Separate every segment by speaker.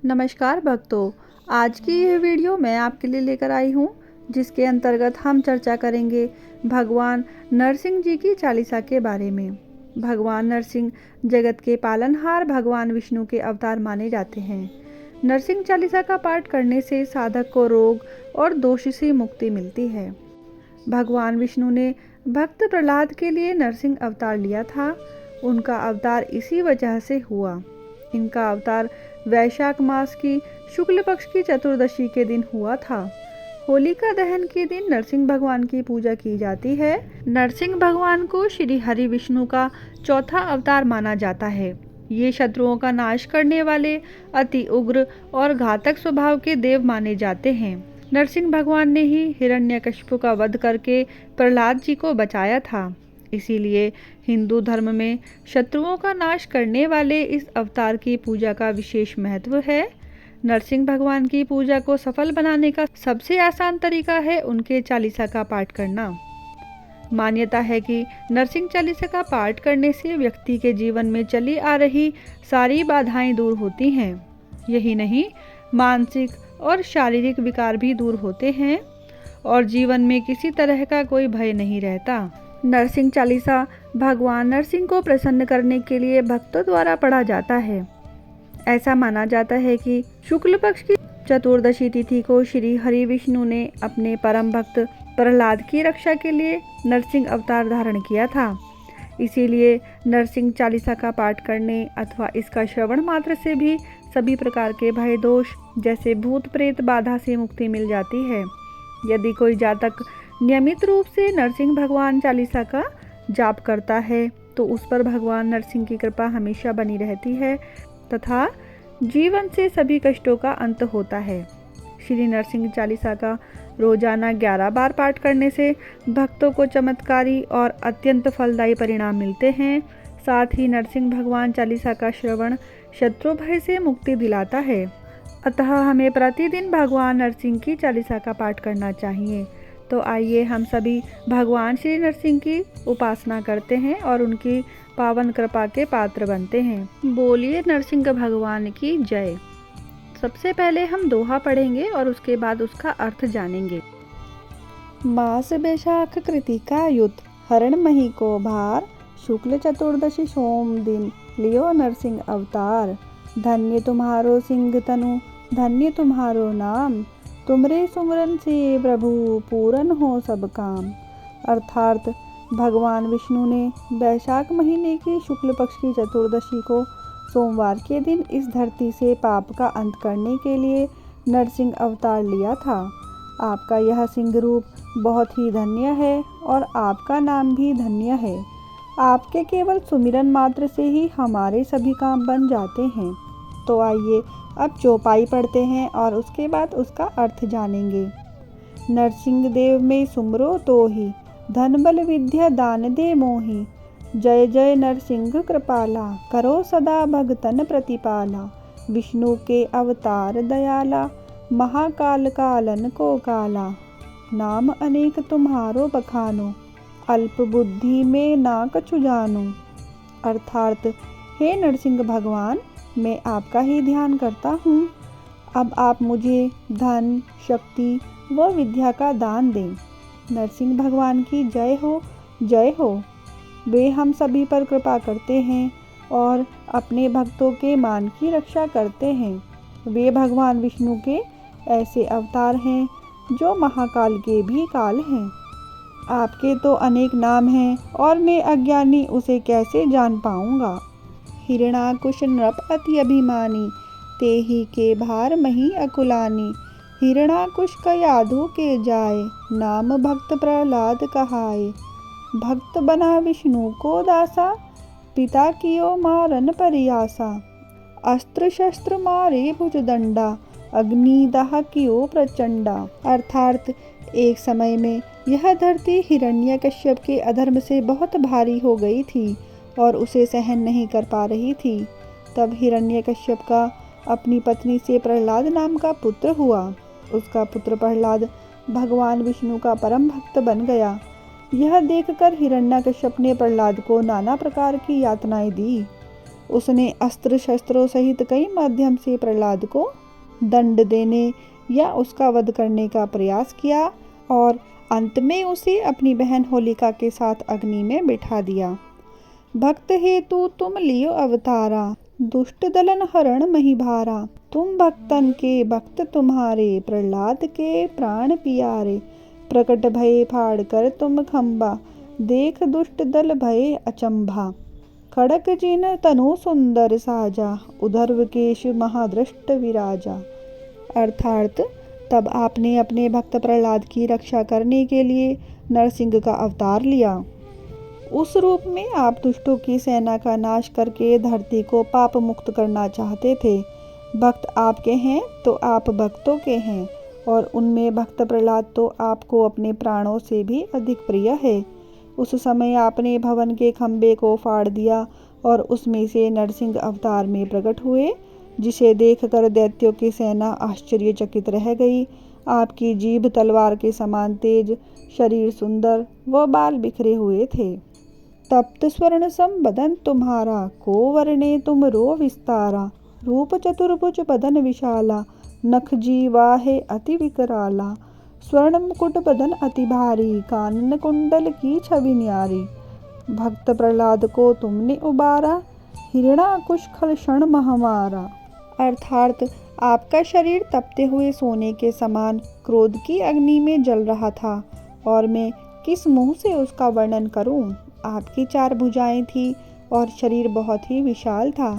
Speaker 1: नमस्कार भक्तों, आज की यह वीडियो मैं आपके लिए लेकर आई हूँ, जिसके अंतर्गत हम चर्चा करेंगे भगवान नरसिंह जी की चालीसा के बारे में। भगवान नरसिंह जगत के पालनहार भगवान विष्णु के अवतार माने जाते हैं। नरसिंह चालीसा का पाठ करने से साधक को रोग और दोष से मुक्ति मिलती है। भगवान विष्णु ने भक्त प्रहलाद के लिए नरसिंह अवतार लिया था। उनका अवतार इसी वजह से हुआ। इनका अवतार वैशाख मास की शुक्ल पक्ष की चतुर्दशी के दिन हुआ था। होलिका दहन के दिन नरसिंह भगवान की पूजा की जाती है। नरसिंह भगवान को श्री हरि विष्णु का चौथा अवतार माना जाता है। ये शत्रुओं का नाश करने वाले अति उग्र और घातक स्वभाव के देव माने जाते हैं। नरसिंह भगवान ने ही हिरण्यकशिपु का वध करके प्रहलाद जी को बचाया था। इसीलिए हिंदू धर्म में शत्रुओं का नाश करने वाले इस अवतार की पूजा का विशेष महत्व है। नरसिंह भगवान की पूजा को सफल बनाने का सबसे आसान तरीका है उनके चालीसा का पाठ करना। मान्यता है कि नरसिंह चालीसा का पाठ करने से व्यक्ति के जीवन में चली आ रही सारी बाधाएं दूर होती हैं। यही नहीं, मानसिक और शारीरिक विकार भी दूर होते हैं और जीवन में किसी तरह का कोई भय नहीं रहता। नरसिंह चालीसा भगवान नरसिंह को प्रसन्न करने के लिए भक्तों द्वारा पढ़ा जाता है। ऐसा माना जाता है कि शुक्ल पक्ष की चतुर्दशी तिथि को श्री हरि विष्णु ने अपने परम भक्त प्रहलाद की रक्षा के लिए नरसिंह अवतार धारण किया था। इसीलिए नरसिंह चालीसा का पाठ करने अथवा इसका श्रवण मात्र से भी सभी प्रकार के भय दोष जैसे भूत प्रेत बाधा से मुक्ति मिल जाती है। यदि कोई जातक नियमित रूप से नरसिंह भगवान चालीसा का जाप करता है तो उस पर भगवान नरसिंह की कृपा हमेशा बनी रहती है तथा जीवन से सभी कष्टों का अंत होता है। श्री नरसिंह चालीसा का रोजाना 11 बार पाठ करने से भक्तों को चमत्कारी और अत्यंत फलदायी परिणाम मिलते हैं। साथ ही नरसिंह भगवान चालीसा का श्रवण शत्रु भय से मुक्ति दिलाता है। अतः हमें प्रतिदिन भगवान नरसिंह की चालीसा का पाठ करना चाहिए। तो आइए हम सभी भगवान श्री नरसिंह की उपासना करते हैं और उनकी पावन कृपा के पात्र बनते हैं। बोलिए नरसिंह भगवान की जय। सबसे पहले हम दोहा पढ़ेंगे और उसके बाद उसका अर्थ जानेंगे। मास बैशाख कृतिका युत हरण मही को भार, शुक्ल चतुर्दशी सोम दिन लियो नरसिंह अवतार। धन्य तुम्हारो सिंह तनु, धन्य तुम्हारो नाम, तुमरे सुमरन से प्रभु पूरन हो सब काम। अर्थात भगवान विष्णु ने वैशाख महीने की शुक्ल पक्ष की चतुर्दशी को सोमवार के दिन इस धरती से पाप का अंत करने के लिए नरसिंह अवतार लिया था। आपका यह सिंह रूप बहुत ही धन्य है और आपका नाम भी धन्य है। आपके केवल सुमिरन मात्र से ही हमारे सभी काम बन जाते हैं। तो आइए अब चौपाई पढ़ते हैं और उसके बाद उसका अर्थ जानेंगे। नरसिंह देव में सुमरो तो ही, धन बल विद्या दान दे मोहि। जय जय नरसिंह कृपाला, करो सदा भगतन प्रतिपाला। विष्णु के अवतार दयाला, महाकाल कालन को काला। नाम अनेक तुम्हारो बखानो, अल्प बुद्धि में ना कछु जानो। अर्थात हे नरसिंह भगवान, मैं आपका ही ध्यान करता हूँ। अब आप मुझे धन, शक्ति व विद्या का दान दें। नरसिंह भगवान की जय हो, जय हो। वे हम सभी पर कृपा करते हैं और अपने भक्तों के मान की रक्षा करते हैं। वे भगवान विष्णु के ऐसे अवतार हैं जो महाकाल के भी काल हैं। आपके तो अनेक नाम हैं और मैं अज्ञानी उसे कैसे जान पाऊँगा। हिरणाकुश नृप अति अभिमानी, तेहि के भार मही अकुलानी। हिरणाकुश का यादु के जाए, नाम भक्त प्रहलाद कहाए। भक्त बना विष्णु को दासा, पिता कियो मारन परियासा। अस्त्र शस्त्र मारे भुजदंडा, अग्निदाह कियो प्रचंडा। अर्थात एक समय में यह धरती हिरण्यकश्यप के अधर्म से बहुत भारी हो गई थी और उसे सहन नहीं कर पा रही थी। तब हिरण्यकश्यप का अपनी पत्नी से प्रहलाद नाम का पुत्र हुआ। उसका पुत्र प्रहलाद भगवान विष्णु का परम भक्त बन गया। यह देखकर हिरण्यकश्यप ने प्रहलाद को नाना प्रकार की यातनाएं दी। उसने अस्त्र शस्त्रों सहित कई माध्यम से प्रहलाद को दंड देने या उसका वध करने का प्रयास किया और अंत में उसे अपनी बहन होलिका के साथ अग्नि में बिठा दिया। भक्त हेतु तुम लियो अवतारा, दुष्ट दलन हरण मही भारा। तुम भक्तन के भक्त तुम्हारे, प्रहलाद के प्राण पियारे। प्रकट भये फाड़ कर तुम खंबा, देख दुष्ट दल भये अचंभा। खड़क जिन तनु सुंदर साजा, उधर्व केश महादृष्ट विराजा। अर्थात तब आपने अपने भक्त प्रहलाद की रक्षा करने के लिए नरसिंह का अवतार लिया। उस रूप में आप दुष्टों की सेना का नाश करके धरती को पाप मुक्त करना चाहते थे। भक्त आपके हैं तो आप भक्तों के हैं, और उनमें भक्त प्रहलाद तो आपको अपने प्राणों से भी अधिक प्रिय है। उस समय आपने भवन के खंबे को फाड़ दिया और उसमें से नरसिंह अवतार में प्रकट हुए, जिसे देखकर दैत्यों की सेना आश्चर्यचकित रह गई। आपकी जीभ तलवार के समान तेज, शरीर सुंदर व बाल बिखरे हुए थे। तप्त स्वर्ण सम बदन तुम्हारा, को वर्णे तुम रो विस्तारा। रूप चतुर्भुज बदन विशाला, नख जीवाहे अति विकराला। स्वर्ण मुकुट बदन अति भारी, कानन कुंडल की छवि न्यारी। भक्त प्रहलाद को तुमने उबारा, हिरणाकुश खल क्षण महामारा। अर्थात आपका शरीर तपते हुए सोने के समान क्रोध की अग्नि में जल रहा था, और मैं किस मुंह से उसका वर्णन करूं। आपकी 4 भुजाएं थी और शरीर बहुत ही विशाल था।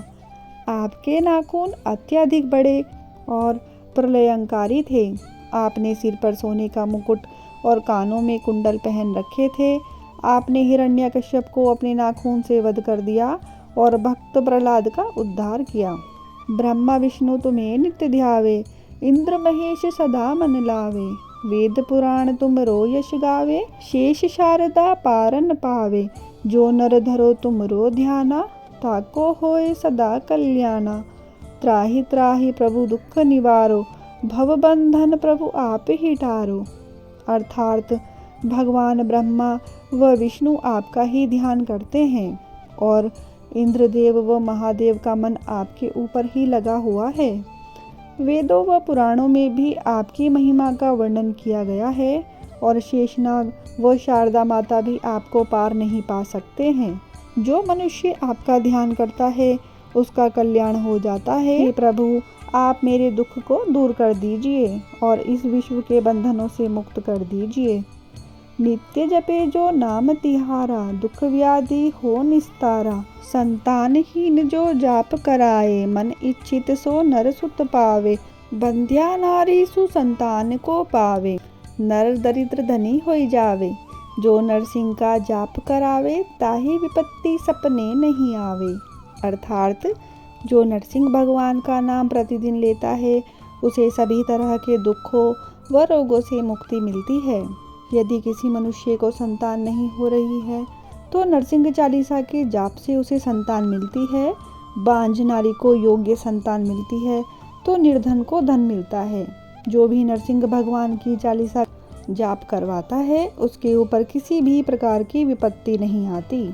Speaker 1: आपके नाखून अत्यधिक बड़े और प्रलयंकारी थे। आपने सिर पर सोने का मुकुट और कानों में कुंडल पहन रखे थे। आपने हिरण्यकश्यप को अपने नाखून से वध कर दिया और भक्त प्रहलाद का उद्धार किया। ब्रह्मा विष्णु तुम्हें नित्य ध्यावे, इंद्र महेश सदा मन लावे। वेद पुराण तुम रो यश गावे, शेष शारदा पारन पावे। जो नर धरो तुम रो ध्याना, ताको होए सदा कल्याणा। त्राहि त्राहि प्रभु दुख निवारो, भव बंधन प्रभु आप ही टारो। अर्थात भगवान ब्रह्मा व विष्णु आपका ही ध्यान करते हैं, और इंद्रदेव व महादेव का मन आपके ऊपर ही लगा हुआ है। वेदों व पुराणों में भी आपकी महिमा का वर्णन किया गया है, और शेषनाग व शारदा माता भी आपको पार नहीं पा सकते हैं। जो मनुष्य आपका ध्यान करता है उसका कल्याण हो जाता है। हे प्रभु, आप मेरे दुख को दूर कर दीजिए और इस विश्व के बंधनों से मुक्त कर दीजिए। नित्य जपे जो नाम तिहारा, दुख व्याधि हो निस्तारा। संतानहीन जो जाप कराए, मन इच्छित सो नर सुत पावे। बंध्या नारी सुसंतान को पावे, नर दरिद्र धनी होई जावे। जो नरसिंह का जाप करावे, ताही विपत्ति सपने नहीं आवे। अर्थात जो नरसिंह भगवान का नाम प्रतिदिन लेता है, उसे सभी तरह के दुखों व रोगों से मुक्ति मिलती है। यदि किसी मनुष्य को संतान नहीं हो रही है तो नरसिंह चालीसा के जाप से उसे संतान मिलती है। बांझ नारी को योग्य संतान मिलती है तो निर्धन को धन मिलता है। जो भी नरसिंह भगवान की चालीसा जाप करवाता है उसके ऊपर किसी भी प्रकार की विपत्ति नहीं आती।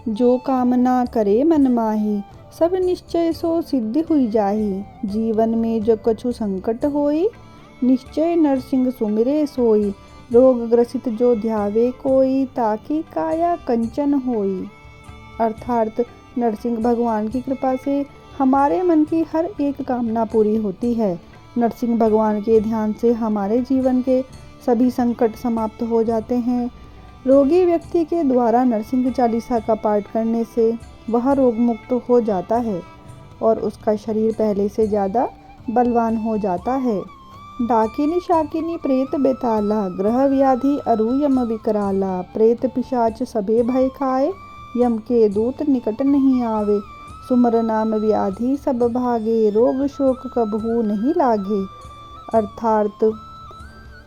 Speaker 1: जो कामना करे मन माही, सब निश्चय सो सिद्ध हुई जाही। जीवन में जो कछु संकट होई, निश्चय नरसिंह सुमिरे सोई। रोग ग्रसित जो ध्यावे कोई, ताकि काया कंचन होई। अर्थात नरसिंह भगवान की कृपा से हमारे मन की हर एक कामना पूरी होती है। नरसिंह भगवान के ध्यान से हमारे जीवन के सभी संकट समाप्त हो जाते हैं। रोगी व्यक्ति के द्वारा नरसिंह चालीसा का पाठ करने से वह रोग मुक्त हो जाता है और उसका शरीर पहले से ज़्यादा बलवान हो जाता है। डाकिनी शाकिनी प्रेत बेताला, ग्रह व्याधि अरु यम विकराला। प्रेत पिशाच सबे भय खाए, यम के दूत निकट नहीं आवे। सुमर नाम व्याधि सब भागे, रोग शोक कबहू नहीं लागे। अर्थात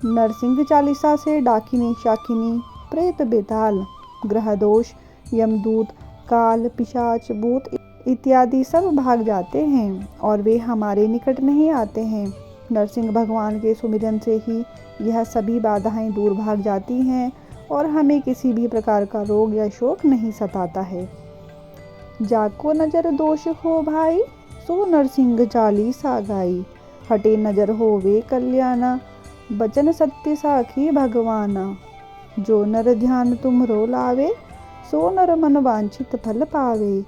Speaker 1: नरसिंह चालीसा से डाकिनी शाकिनी, प्रेत बेताल, ग्रह दोष, यमदूत, काल, पिशाच, भूत इत्यादि सब भाग जाते हैं और वे हमारे निकट नहीं आते हैं। नरसिंह भगवान के सुमिरन से ही यह सभी बाधाएं दूर भाग जाती हैं और हमें किसी भी प्रकार का रोग या शोक नहीं सताता है। जाको नजर दोष हो भाई, सो नरसिंह चालीसा गाई। हटे नजर होवे कल्याणा, बचन सत्य साखी भगवाना। जो नर ध्यान तुमरो लावे, सो नर मन वांछित फल पावे।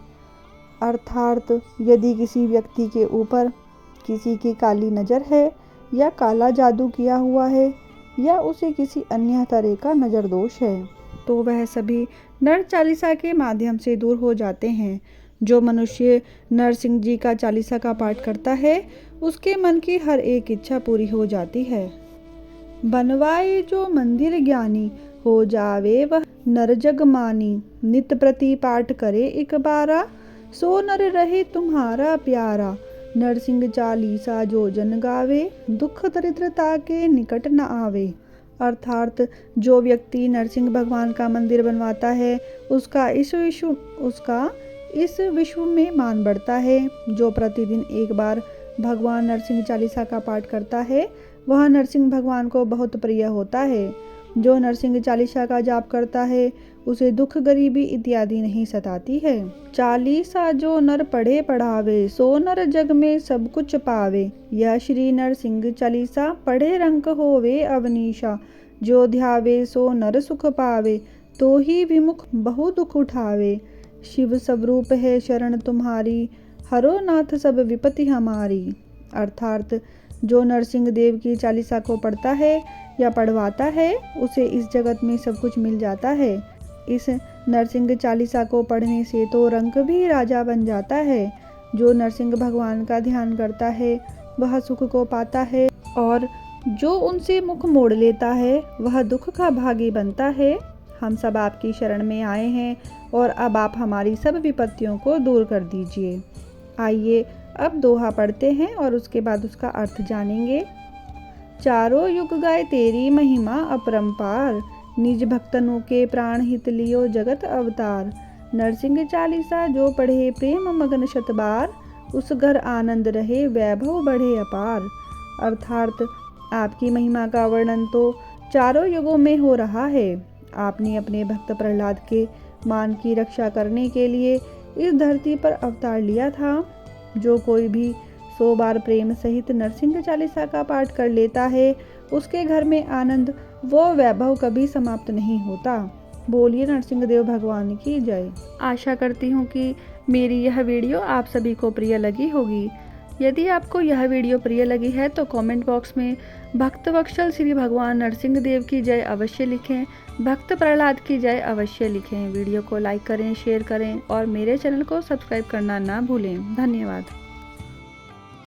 Speaker 1: अर्थात यदि किसी व्यक्ति के ऊपर किसी की काली नज़र है या काला जादू किया हुआ है या उसे किसी अन्य तरह का नज़र दोष है, तो वह सभी नर चालीसा के माध्यम से दूर हो जाते हैं। जो मनुष्य नरसिंह जी का चालीसा का पाठ करता है, उसके मन की हर एक इच्छा पूरी हो जाती है। बनवाए जो मंदिर ज्ञानी, हो जावे वह नर जग मानी। नित प्रति पाठ करे एक बारा, सो नर रहे तुम्हारा प्यारा। नरसिंह चालीसा जो जन गावे, दुख दरिद्रता के निकट न आवे। अर्थात जो व्यक्ति नरसिंह भगवान का मंदिर बनवाता है, उसका इस विश्व में मान बढ़ता है। जो प्रतिदिन एक बार भगवान नरसिंह चालीसा का पाठ करता है, वह नरसिंह भगवान को बहुत प्रिय होता है। जो नरसिंह चालीसा का जाप करता है, उसे दुख गरीबी इत्यादि नहीं सताती है। चालीसा जो नर पढ़े पढ़ावे, सो नर जग में सब कुछ पावे। यह श्री नरसिंह चालीसा पढ़े रंक होवे अवनीशा। जो ध्यावे सो नर सुख पावे, तो ही विमुख बहु दुख उठावे। शिव स्वरूप है शरण तुम्हारी, हरो नाथ सब विपत्ति हमारी। अर्थात जो नरसिंह देव की चालीसा को पढ़ता है या पढ़वाता है, उसे इस जगत में सब कुछ मिल जाता है। इस नरसिंह चालीसा को पढ़ने से तो रंक भी राजा बन जाता है। जो नरसिंह भगवान का ध्यान करता है, वह सुख को पाता है, और जो उनसे मुख मोड़ लेता है, वह दुख का भागी बनता है। हम सब आपकी शरण में आए हैं और अब आप हमारी सब विपत्तियों को दूर कर दीजिए। आइए अब दोहा पढ़ते हैं और उसके बाद उसका अर्थ जानेंगे। चारों युग गाए तेरी महिमा अपरंपार, निज भक्तनों के प्राण हित लियो जगत अवतार। नरसिंह चालीसा जो पढ़े प्रेम मगन शत बार, उस घर आनंद रहे वैभव बढ़े अपार। अर्थात आपकी महिमा का वर्णन तो चारों युगों में हो रहा है। आपने अपने भक्त प्रहलाद के मान की रक्षा करने के लिए इस धरती पर अवतार लिया था। जो कोई भी 100 बार प्रेम सहित नरसिंह चालीसा का पाठ कर लेता है, उसके घर में आनंद वो वैभव कभी समाप्त नहीं होता। बोलिए नरसिंह देव भगवान की जय। आशा करती हूँ कि मेरी यह वीडियो आप सभी को प्रिय लगी होगी। यदि आपको यह वीडियो प्रिय लगी है तो कमेंट बॉक्स में भक्त वत्सल श्री भगवान नरसिंह देव की जय अवश्य लिखें, भक्त प्रहलाद की जय अवश्य लिखें। वीडियो को लाइक करें, शेयर करें और मेरे चैनल को सब्सक्राइब करना ना भूलें। धन्यवाद।